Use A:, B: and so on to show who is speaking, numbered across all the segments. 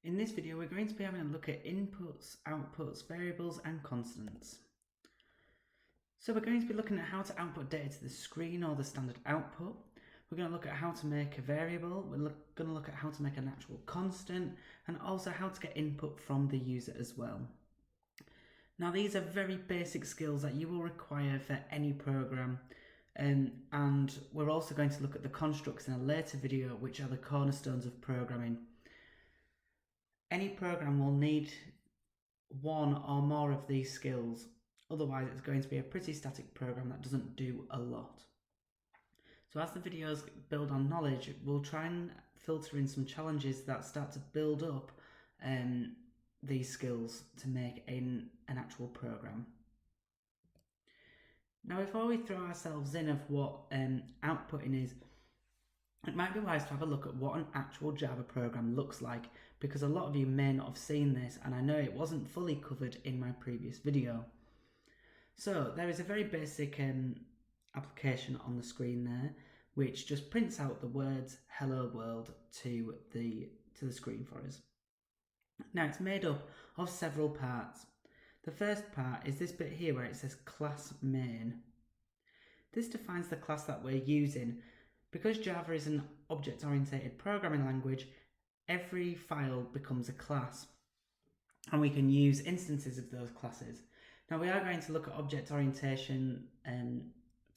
A: In this video, we're going to be having a look at inputs, outputs, variables, and constants. So we're going to be looking at how to output data to the screen or the standard output. We're going to look at how to make a variable, we're going to look at how to make an actual constant, and also how to get input from the user as well. Now these are very basic skills that you will require for any program, and we're also going to look at the constructs in a later video, which are the cornerstones of programming. Any program will need one or more of these skills, otherwise it's going to be a pretty static program that doesn't do a lot. So as the videos build on knowledge, we'll try and filter in some challenges that start to build up these skills to make an actual program. Now before we throw ourselves in of what outputting is, it might be wise to have a look at what an actual Java program looks like, because a lot of you may not have seen this, and I know it wasn't fully covered in my previous video. So there is a very basic application on the screen there, which just prints out the words "Hello World" to the screen for us. Now it's made up of several parts. The first part is this bit here where it says class main. This defines the class that we're using. Because Java is an object-oriented programming language, every file becomes a class, and we can use instances of those classes. Now we are going to look at object orientation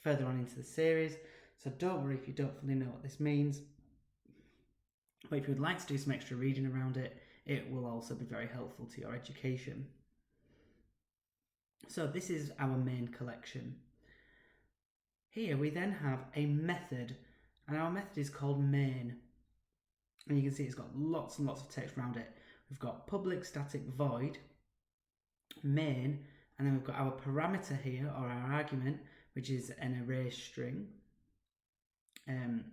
A: further on into the series, so don't worry if you don't fully know what this means. But if you would like to do some extra reading around it, it will also be very helpful to your education. So this is our main collection. Here we then have a method, and our method is called main. And you can see it's got lots and lots of text around it. We've got public static void, main, and then we've got our parameter here, or our argument, which is an array string and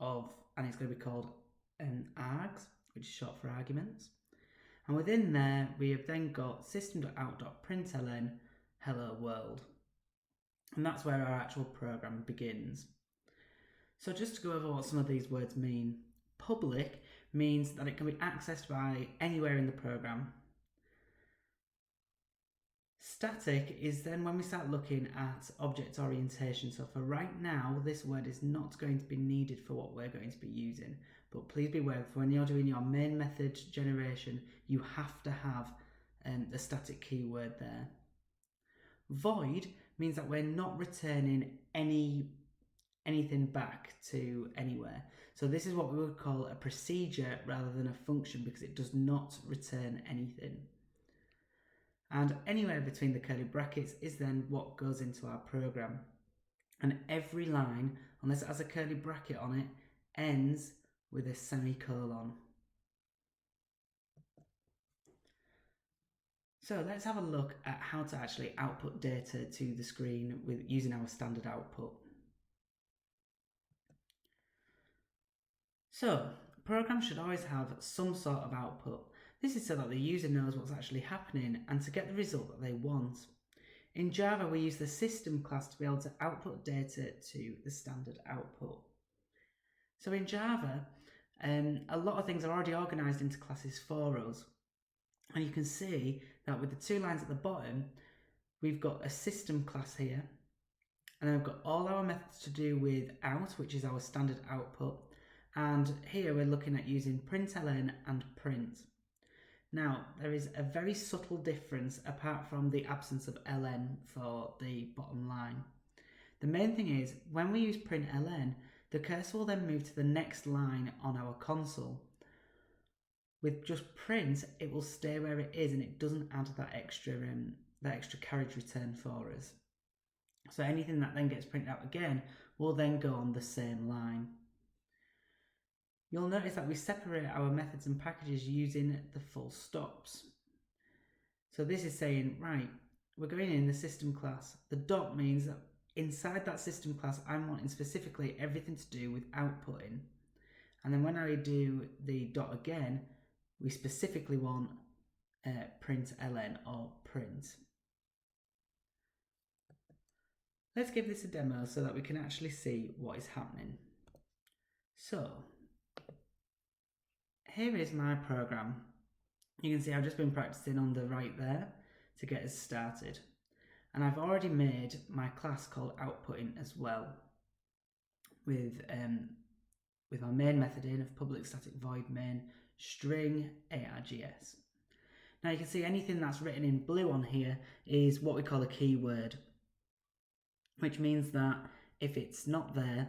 A: it's going to be called args, which is short for arguments. And within there, we have then got system.out.println hello world. And that's where our actual program begins. So just to go over what some of these words mean. Public means that it can be accessed by anywhere in the program. Static is then when we start looking at object orientation. So for right now, this word is not going to be needed for what we're going to be using. But please be aware, when you're doing your main method generation, you have to have the static keyword there. Void means that we're not returning anything back to anywhere. So this is what we would call a procedure rather than a function, because it does not return anything. And anywhere between the curly brackets is then what goes into our program. And every line, unless it has a curly bracket on it, ends with a semicolon. So let's have a look at how to actually output data to the screen using our standard output. So, programs should always have some sort of output. This is so that the user knows what's actually happening and to get the result that they want. In Java, we use the system class to be able to output data to the standard output. So in Java, a lot of things are already organised into classes for us. And you can see that with the two lines at the bottom, we've got a system class here. And then we've got all our methods to do with out, which is our standard output. And here we're looking at using println and print. Now, there is a very subtle difference apart from the absence of ln for the bottom line. The main thing is, when we use println, the cursor will then move to the next line on our console. With just print, it will stay where it is and it doesn't add that extra carriage return for us. So anything that then gets printed out again will then go on the same line. You'll notice that we separate our methods and packages using the full stops. So this is saying, right, we're going in the system class. The dot means that inside that system class, I'm wanting specifically everything to do with outputting. And then when I do the dot again, we specifically want println or print. Let's give this a demo so that we can actually see what is happening. So here is my program. You can see I've just been practicing on the right there to get us started. And I've already made my class called outputting as well with our main method in of public static void main string args. Now you can see anything that's written in blue on here is what we call a keyword, which means that if it's not there,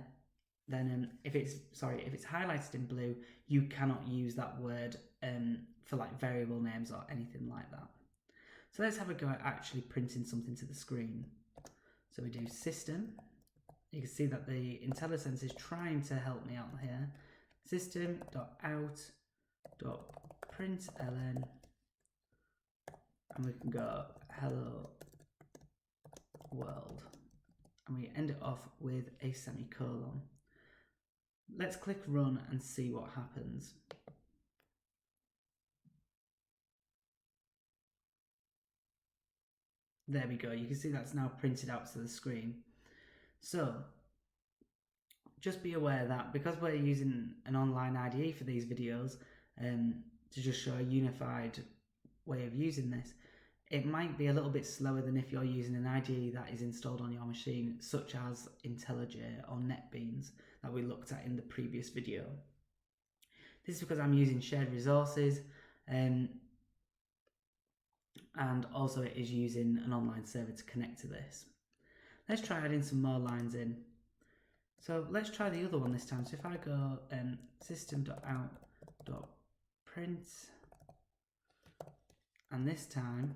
A: then if it's highlighted in blue, you cannot use that word for like variable names or anything like that. So let's have a go at actually printing something to the screen. So we do system. You can see that the IntelliSense is trying to help me out here. System.out.println, and we can go hello world, and we end it off with a semicolon. Let's click run and see what happens. There we go, you can see that's now printed out to the screen. So just be aware that because we're using an online IDE for these videos to just show a unified way of using this, it might be a little bit slower than if you're using an IDE that is installed on your machine, such as IntelliJ or NetBeans that we looked at in the previous video. This is because I'm using shared resources and also it is using an online server to connect to this. Let's try adding some more lines in. So let's try the other one this time. So if I go system.out.print, and this time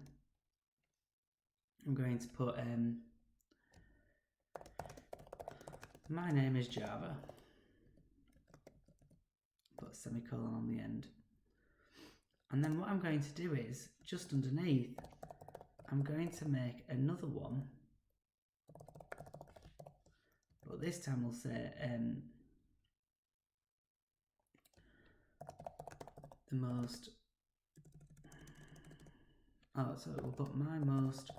A: I'm going to put my name is Java, put a semicolon on the end, and then what I'm going to do is just underneath I'm going to make another one, but this time we'll say the most, so we'll put my most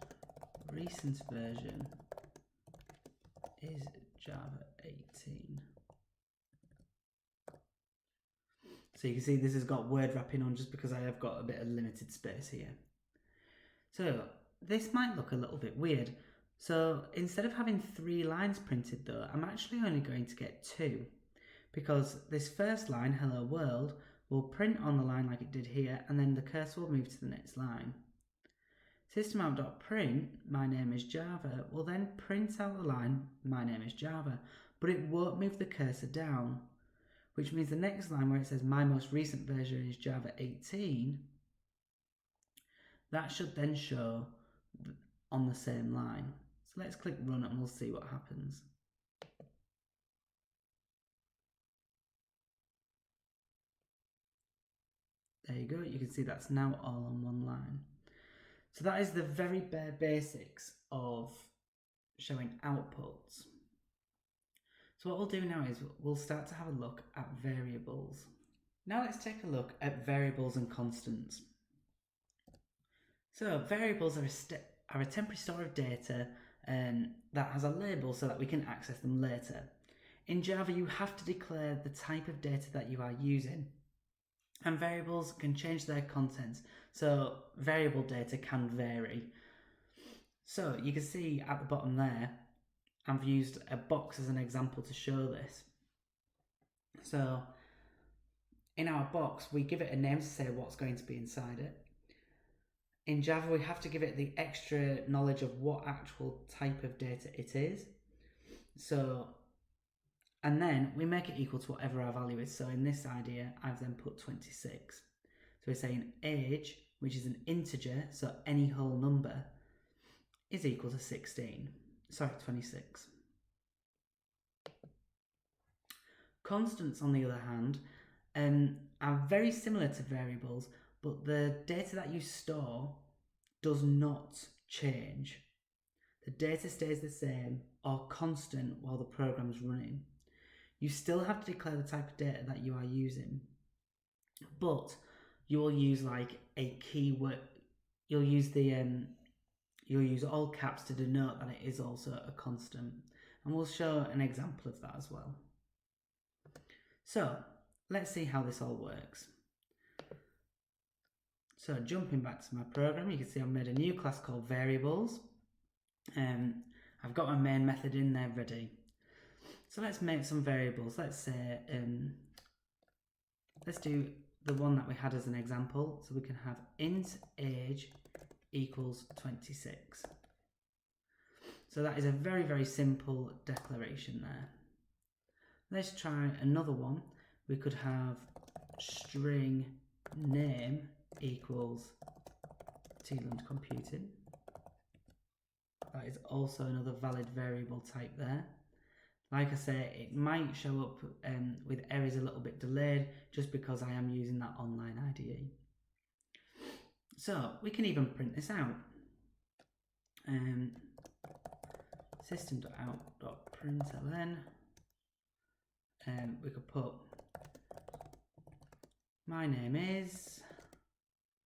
A: recent version is Java 18. So you can see this has got word wrapping on just because I have got a bit of limited space here. So this might look a little bit weird. So instead of having 3 lines printed though, I'm actually only going to get 2, because this first line, hello world, will print on the line like it did here, and then the cursor will move to the next line. Systemout.print, my name is Java, will then print out the line, my name is Java, but it won't move the cursor down, which means the next line where it says my most recent version is Java 18, that should then show on the same line. So let's click run and we'll see what happens. There you go, you can see that's now all on one line. So that is the very bare basics of showing outputs. So what we'll do now is we'll start to have a look at variables. Now let's take a look at variables and constants. So variables are a temporary store of data that has a label so that we can access them later. In Java, you have to declare the type of data that you are using, and variables can change their contents, so variable data can vary. So you can see at the bottom there, I've used a box as an example to show this. So in our box, we give it a name to say what's going to be inside it. In Java, we have to give it the extra knowledge of what actual type of data it is. So, and then we make it equal to whatever our value is. So in this idea, I've then put 26. So we're saying age, which is an integer, so any whole number, is equal to 26. Constants, on the other hand, are very similar to variables, but the data that you store does not change. The data stays the same or constant while the program's running. You still have to declare the type of data that you are using, but you will use like a keyword. You'll use all caps to denote that it is also a constant, and we'll show an example of that as well. So let's see how this all works. So jumping back to my program, you can see I've made a new class called variables. I've got my main method in there ready. So let's make some variables. Let's say, let's do the one that we had as an example. So we can have int age equals 26. So that is a very, very simple declaration there. Let's try another one. We could have string name equals Teeland Computing. That is also another valid variable type there. Like I say, it might show up with errors a little bit delayed just because I am using that online IDE. So we can even print this out. System.out.println. We could put my name is,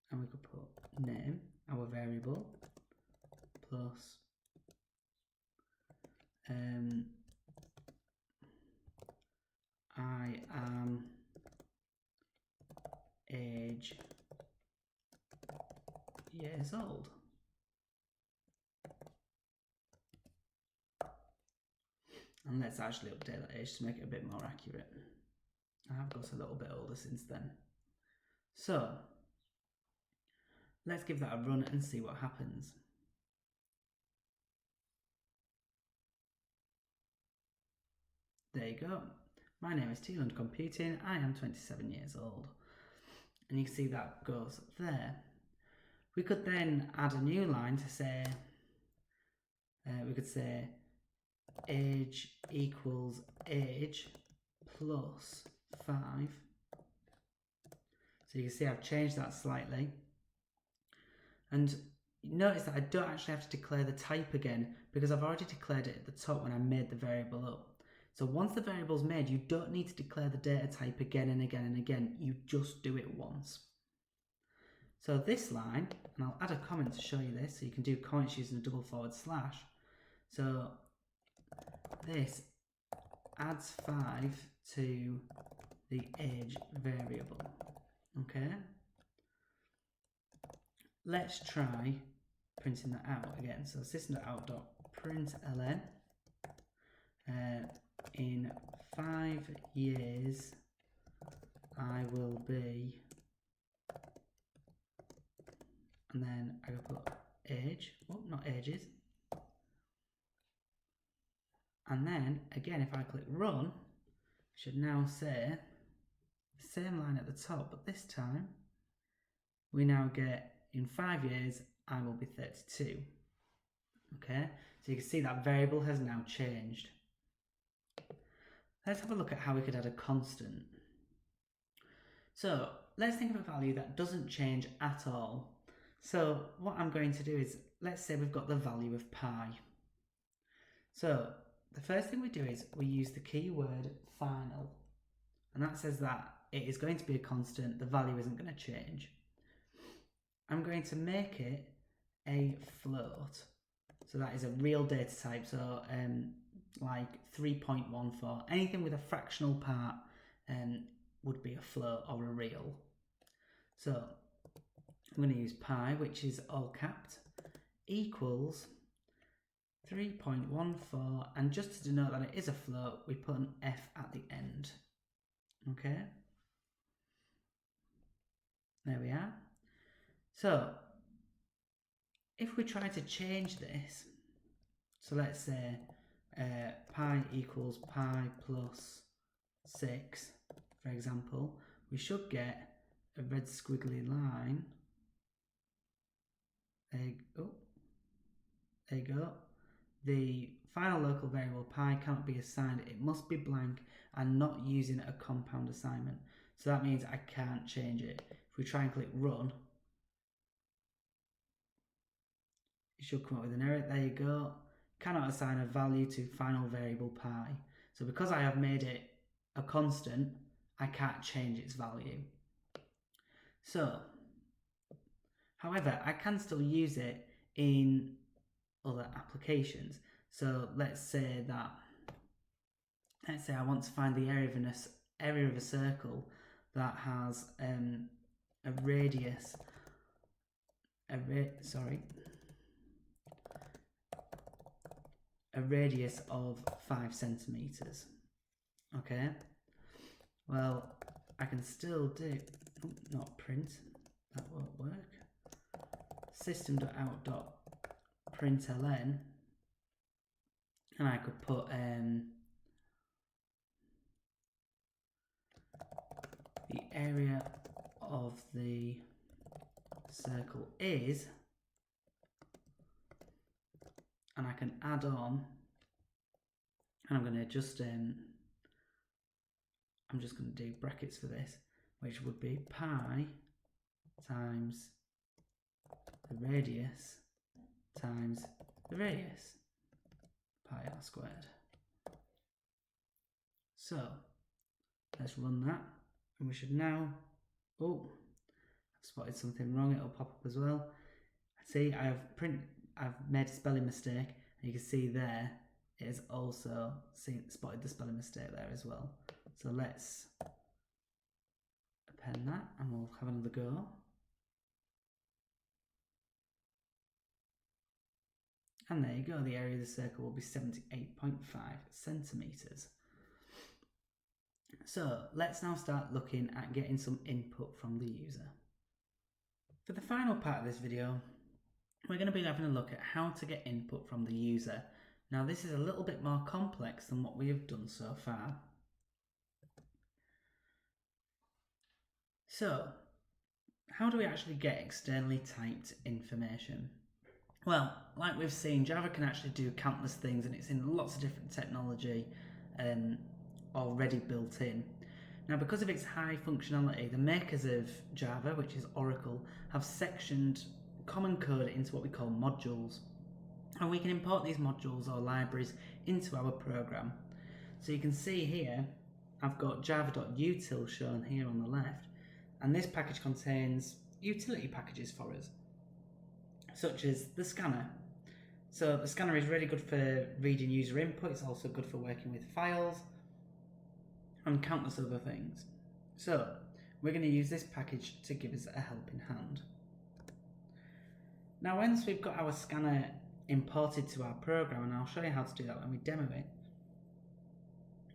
A: and we could put name, our variable, plus I am age years old. And let's actually update that age to make it a bit more accurate. I have got a little bit older since then. So let's give that a run and see what happens. There you go. My name is Teeland Computing. I am 27 years old. And you can see that goes there. We could then add a new line to say, we could say age equals age plus 5. So you can see I've changed that slightly. And notice that I don't actually have to declare the type again because I've already declared it at the top when I made the variable up. So once the variable's made, you don't need to declare the data type again and again and again. You just do it once. So this line, and I'll add a comment to show you this, so you can do comments using a // So this adds 5 to the age variable. Okay. Let's try printing that out again. So system.out.println in 5 years I will be, and then I will put age, not ages, and then again if I click run, it should now say the same line at the top, but this time we now get in 5 years I will be 32. Okay, so you can see that variable has now changed. Let's have a look at how we could add a constant. So let's think of a value that doesn't change at all. So what I'm going to do is, let's say we've got the value of pi. So the first thing we do is we use the keyword final, and that says that it is going to be a constant, the value isn't going to change. I'm going to make it a float. So that is a real data type, so like 3.14, anything with a fractional part would be a float or a real. So I'm going to use pi, which is all capped, equals 3.14, and just to denote that it is a float, we put an F at the end. Okay, there we are. So if we try to change this, so let's say pi equals pi plus 6, for example, we should get a red squiggly line. There you go. The final local variable pi cannot be assigned. It must be blank and not using a compound assignment. So that means I can't change it. If we try and click run, it should come up with an error. There you go. Cannot assign a value to final variable pi. So because I have made it a constant, I can't change its value. So, however, I can still use it in other applications. So let's say I want to find the area of a circle that has a radius a radius of 5 centimeters. Okay, well, I can still do, not print, that won't work. System.out.println, and I could put the area of the circle is, and I can add on, and I'm going to just I'm just going to do brackets for this, which would be pi times the radius times the radius, pi r squared. So let's run that, and we should now, oh, I've spotted something wrong, it'll pop up as well. See, I've made a spelling mistake, and you can see there it has also spotted the spelling mistake there as well. So let's append that, and we'll have another go. And there you go, the area of the circle will be 78.5 centimeters. So let's now start looking at getting some input from the user. For the final part of this video, we're going to be having a look at how to get input from the user. Now this is a little bit more complex than what we have done so far. So, how do we actually get externally typed information? Well, like we've seen, Java can actually do countless things, and it's in lots of different technology already built in. Now, because of its high functionality, the makers of Java, which is Oracle, have sectioned common code into what we call modules. And we can import these modules or libraries into our program. So you can see here, I've got java.util shown here on the left, and this package contains utility packages for us, such as the scanner. So the scanner is really good for reading user input, it's also good for working with files, and countless other things. So we're going to use this package to give us a helping hand. Now once we've got our scanner imported to our program, and I'll show you how to do that when we demo it,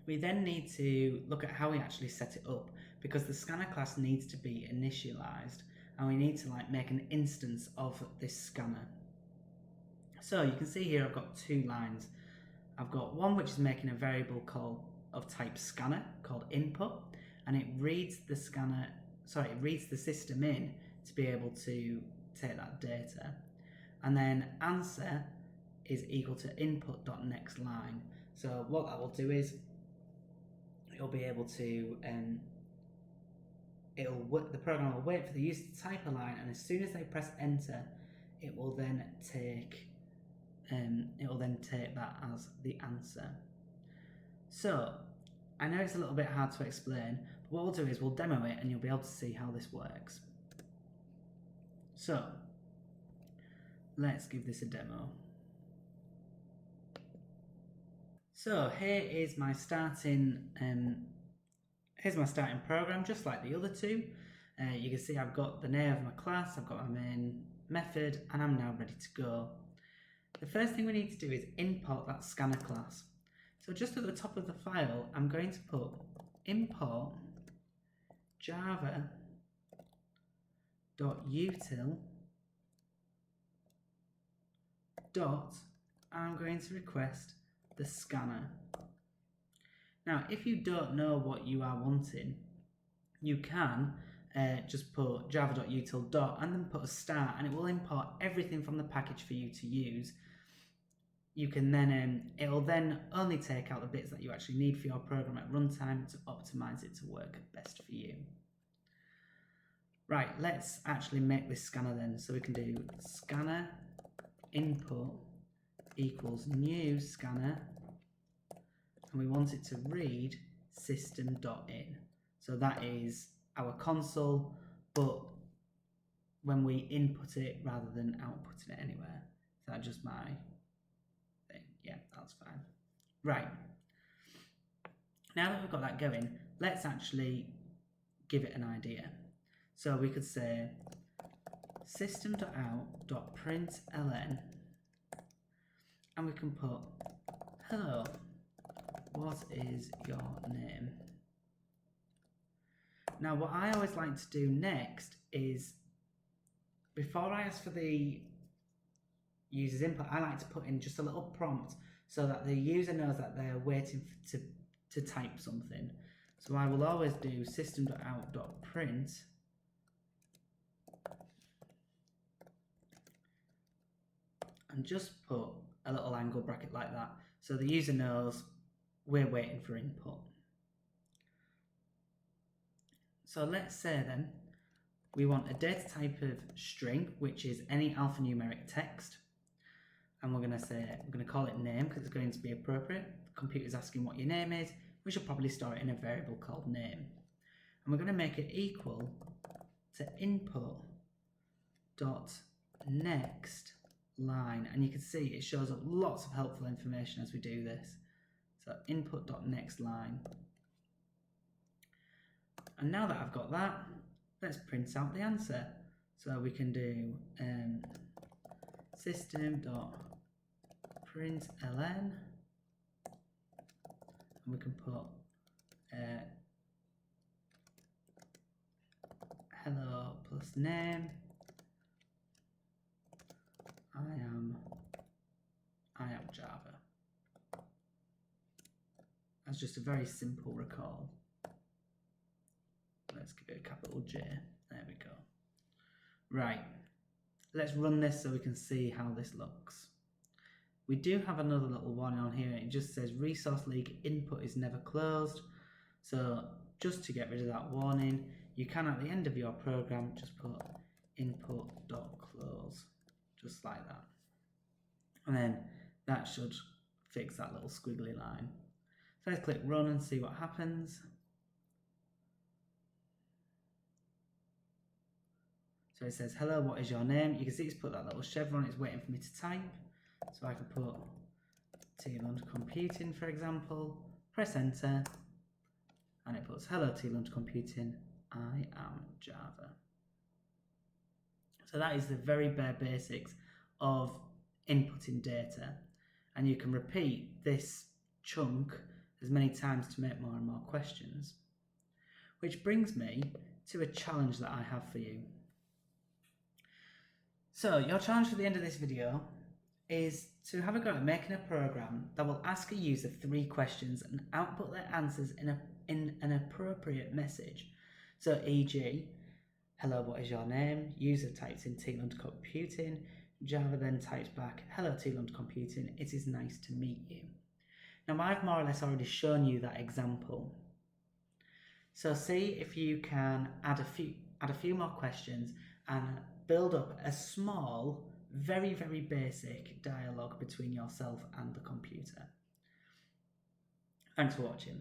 A: we then need to look at how we actually set it up, because the scanner class needs to be initialized, and we need to make an instance of this scanner. So you can see here I've got two lines. I've got one which is making a variable of type scanner called input, and it reads the system in to be able to take that data. And then answer is equal to input.nextLine. So what that will do is it'll be able to the program will wait for the user to type a line, and as soon as they press enter, it will then take that as the answer. So I know it's a little bit hard to explain, but what we'll do is we'll demo it and you'll be able to see how this works. So let's give this a demo. So here is my starting program, just like the other two. You can see I've got the name of my class, I've got my main method, and I'm now ready to go. The first thing we need to do is import that scanner class. So just at the top of the file, I'm going to put import java.util I'm going to request the scanner. Now, if you don't know what you are wanting, you can just put java.util and then put a star, and it will import everything from the package for you to use. You can then, it will then only take out the bits that you actually need for your program at runtime to optimize it to work best for you. Right, let's actually make this scanner then. So we can do scanner input equals new scanner, and we want it to read system.in. So that is our console, but when we input it rather than outputting it anywhere. Is that just my thing? Yeah, that's fine. Right. Now that we've got that going, let's actually give it an idea. So we could say system.out.println, and we can put, hello, what is your name? Now, what I always like to do next is, before I ask for the user's input, I like to put in just a little prompt so that the user knows that they're waiting to type something. So I will always do system.out.print and just put a little angle bracket like that so the user knows we're waiting for input. So let's say then we want a data type of string, which is any alphanumeric text, and we're going to call it name because it's going to be appropriate. The computer's asking what your name is. We should probably store it in a variable called name, and we're going to make it equal to input dot next line, and you can see it shows up lots of helpful information as we do this. So input dot next line, and now that I've got that, let's print out the answer. So we can do system.println, and we can put hello plus name. I am Java. That's just a very simple recall. Let's give it a capital J. There we go. Right, let's run this so we can see how this looks. We do have another little warning on here. It just says resource leak input is never closed. So just to get rid of that warning, you can at the end of your program just put input.close, just like that. And then that should fix that little squiggly line. So let's click run and see what happens. So it says, hello, what is your name? You can see it's put that little chevron, it's waiting for me to type. So I can put T-Lund Computing, for example, press enter, and it puts, hello, T-Lund Computing, I am Java. So that is the very bare basics of inputting data. And you can repeat this chunk as many times to make more and more questions. Which brings me to a challenge that I have for you. So your challenge for the end of this video is to have a go at making a program that will ask a user 3 questions and output their answers in an appropriate message. So e.g., hello, what is your name? User types in T-Lund Computing. Java then types back, hello T-Lund Computing, it is nice to meet you. Now I've more or less already shown you that example. So see if you can add a few more questions and build up a small, very, very basic dialogue between yourself and the computer. Thanks for watching.